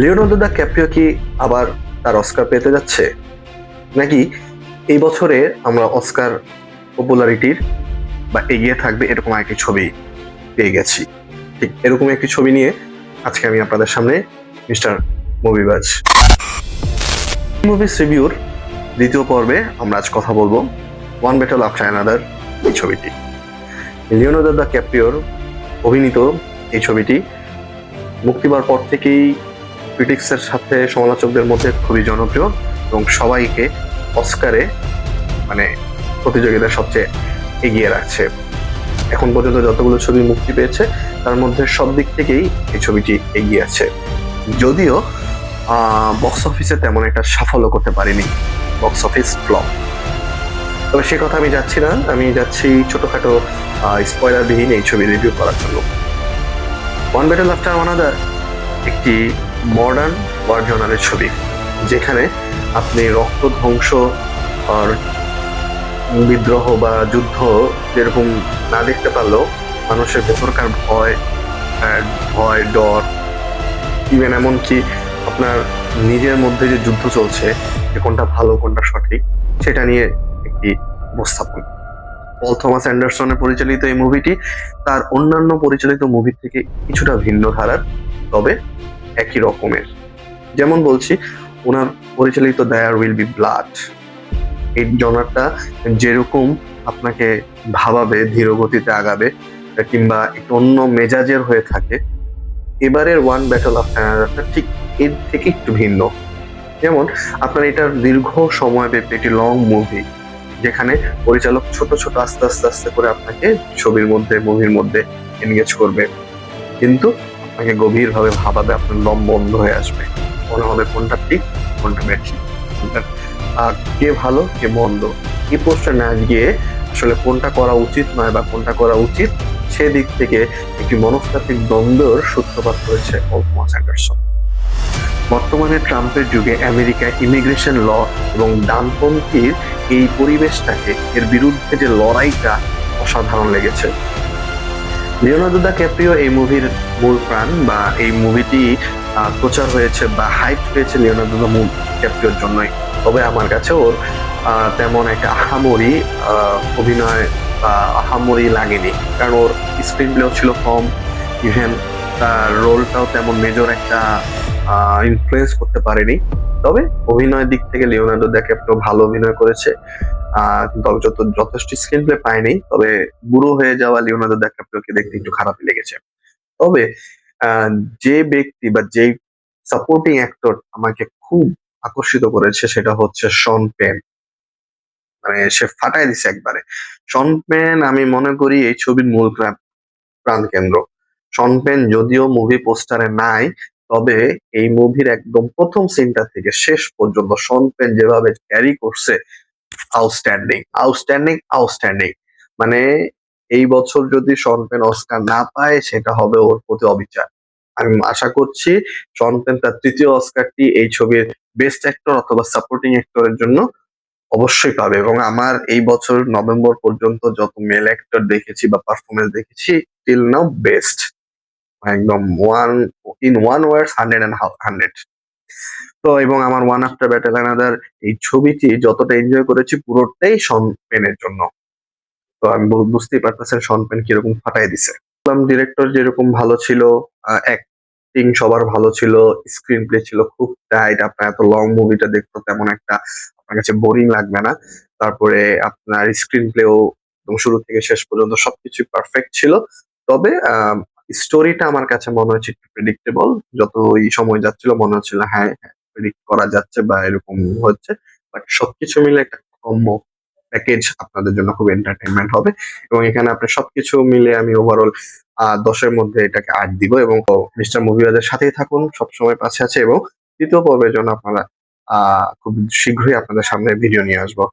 Leonardo da Caprio কি আবার তার অস্কার পেতে যাচ্ছে, নাকি এই বছরে আমরা অস্কার পপুলারিটির বা এগিয়ে থাকবে এরকম একটি ছবি পেয়ে গেছি? ঠিক এরকম একটি ছবি নিয়ে আজকে আমি আপনাদের সামনে মিস্টার মুভিবাজ মুভিস রিভিউর দ্বিতীয় পর্বে আমরা আজ কথা বলবো ওয়ান ব্যাটল আফটার অ্যানাদার এই ছবিটি। লিওনার্দো দ্য ক্যাপ্রিওর অভিনীত এই ছবিটি মুক্তি পাওয়ার পর থেকেই ক্রিটিক্সের সাথে সমালোচকদের মধ্যে খুবই জনপ্রিয় এবং সবাইকে অস্কারে প্রতিযোগিতায় সবচেয়ে এগিয়ে রাখছে। এখন পর্যন্ত যতগুলো ছবি মুক্তি পেয়েছে তার মধ্যে সব দিক থেকেই এই ছবিটি এগিয়ে আছে, যদিও বক্স অফিসে তেমন একটা সাফল্য করতে পারেনি, বক্স অফিস ফ্লপ। তবে সে কথা আমি যাচ্ছি না, আমি যাচ্ছি ছোটখাটো স্পয়লারবিহীন এই ছবি রিভিউ করার জন্য। ওয়ান ব্যাটল আফটার অ্যানাদার একটি মডার্ন ওয়ার জনারের ছবি, যেখানে আপনি রক্ত ধ্বংস আর বিদ্রোহ বা যুদ্ধ যেরকম না দেখতে পারলেও মানুষের ভেতরকার ভয় ডর, ইভেন এমনকি আপনার নিজের মধ্যে যে যুদ্ধ চলছে, যে কোনটা ভালো কোনটা সঠিক সেটা নিয়ে একটি উপস্থাপন। পল থমাস অ্যান্ডারসনের পরিচালিত এই মুভিটি তার অন্যান্য পরিচালিত মুভি থেকে কিছুটা ভিন্ন ধারার, তবে একই রকমের। যেমন বলছি, ওনার পরিচালিত দেয়ার উইল বি ব্লাড, এই জনারটা যেরকম আপনাকে ভাবাবে, ধীর গতিতে আগাবে কিংবা একটু অন্য মেজাজের হয়ে থাকে, এবারের ওয়ান ব্যাটল অফ অ্যানাদারটা ঠিক এর থেকে একটু ভিন্ন। যেমন আপনার এটার দীর্ঘ সময় ব্যাপী একটি লং মুভি, যেখানে পরিচালক ছোট ছোট আস্তে আস্তে আস্তে করে আপনাকে মুভির মধ্যে এনগেজ করবে, কিন্তু আপনাকে গভীরভাবে ভাবাবে, আপনার দম বন্ধ হয়ে আসবে, মনে হবে কোনটা ঠিক কোনটা ব্যাঠিক, কোনটা কে ভালো কে মন্দ, এই পোস্টার না গিয়ে আসলে কোনটা করা উচিত নয় বা কোনটা করা উচিত সেদিক থেকে একটি মনস্তাত্ত্বিক দ্বন্দ্বের সূত্রপাত করেছে পল থমাস অ্যান্ডারসন। বর্তমানে ট্রাম্পের যুগে আমেরিকায় ইমিগ্রেশন ল এবং ডানপন্থীর এই পরিবেশটাকে, এর বিরুদ্ধে যে লড়াইটা অসাধারণ লেগেছে। লিওনার্দো দ্য ক্যাপ্রিও এই মুভির মূল প্রাণ, বা এই মুভিটি প্রচার হয়েছে বা হাইপ হয়েছে লিওনার্দো দ্য ক্যাপ্রিওর জন্যই। তবে আমার কাছে ওর তেমন একটা আহামরি অভিনয় বা আহামরি লাগেনি, কারণ ওর স্ক্রিন প্লেও ছিল কম, ইভেন তার রোলটাও তেমন মেজর একটা ইনফ্লুয়েন্স করতে পারেনি। তবে অভিনয়ের দিক থেকে লিওনার্দো দ্য ক্যাপ্রিও ভালো অভিনয় করেছে, যথেষ্ট স্ক্রিন প্লে পায়নি। তবে বুড়ো হয়ে যাওয়া লিওনার্দো দ্য ক্যাপ্রিওকে দেখতে একটু খারাপই লেগেছে। তবে যে ব্যক্তি বা যে সাপোর্টিং অ্যাক্টর আমাকে খুব আকর্ষিত করেছে সেটা হচ্ছে শন পেন। সে ফাটাই দিছে একবারে। শন পেন আমি মনে করি এই ছবির মূল প্রাণকেন্দ্র। শন পেন যদিও মুভি পোস্টারে নাই, তবে এই মুভির একদম প্রথম সিনটা থেকে শেষ পর্যন্ত শন পেন যেভাবে ক্যারি করছে, আউটস্ট্যান্ডিং আউটস্ট্যান্ডিং আউটস্ট্যান্ডিং। মানে এই বছর যদি শন পেন অস্কার না পায়, সেটা হবে ওর প্রতি অবিচার। আমি আশা করছি শন পেন তার তৃতীয় অস্কারটি এই ছবির বেস্ট অ্যাক্টর অথবা সাপোর্টিং অ্যাক্টরের জন্য অবশ্যই পাবে। এবং আমার এই বছর নভেম্বর পর্যন্ত যত মেল অ্যাক্টর দেখেছি বা পারফরমেন্স দেখেছি, টিল নাও বেস্ট, একদম ওয়ান ওয়ার্ডস 100 তো। এবং আমার ওয়ান আফটার ব্যাটল অ্যানাদার এই ছবিটি যতটা এনজয় করেছি পুরোটাই শন পেনের জন্য। তো আমি বুঝতেই পারতেছেন শন পেন কিরকম ফাটাই দিছে। ডিরেক্টর যেরকম ভালো ছিল, অ্যাক্টিং সবার ভালো ছিল, স্ক্রিন প্লে ছিল খুব টাইট, আপনার এত লং মুভিটা দেখতে তেমন একটা আপনার কাছে বোরিং লাগবে না। তারপরে আপনার স্ক্রিন প্লেও শুরু থেকে শেষ পর্যন্ত সবকিছু পারফেক্ট ছিল। তবে স্টোরিটা আমার কাছে মনে হচ্ছে একটু প্রেডিক্টেবল। যত এই সময় যাচ্ছিল মনে হচ্ছিল হ্যাঁ প্রেডিক্ট করা যাচ্ছে বা এরকম হচ্ছে, বাট সবকিছু মিলে একটা কম্বো প্যাকেজ আপনাদের জন্য খুব এন্টারটেনমেন্ট হবে। এবং এখানে আপনি সবকিছু মিলে আমি ওভারঅল 10-এর মধ্যে এটাকে 8 দিব। এবং মিস্টার মুভিবাজের সাথেই থাকুন, সবসময় পাশে আছে। এবং দ্বিতীয় পর্বের জন্য আপনারা খুব শীঘ্রই আপনাদের সামনে ভিডিও নিয়ে আসবো।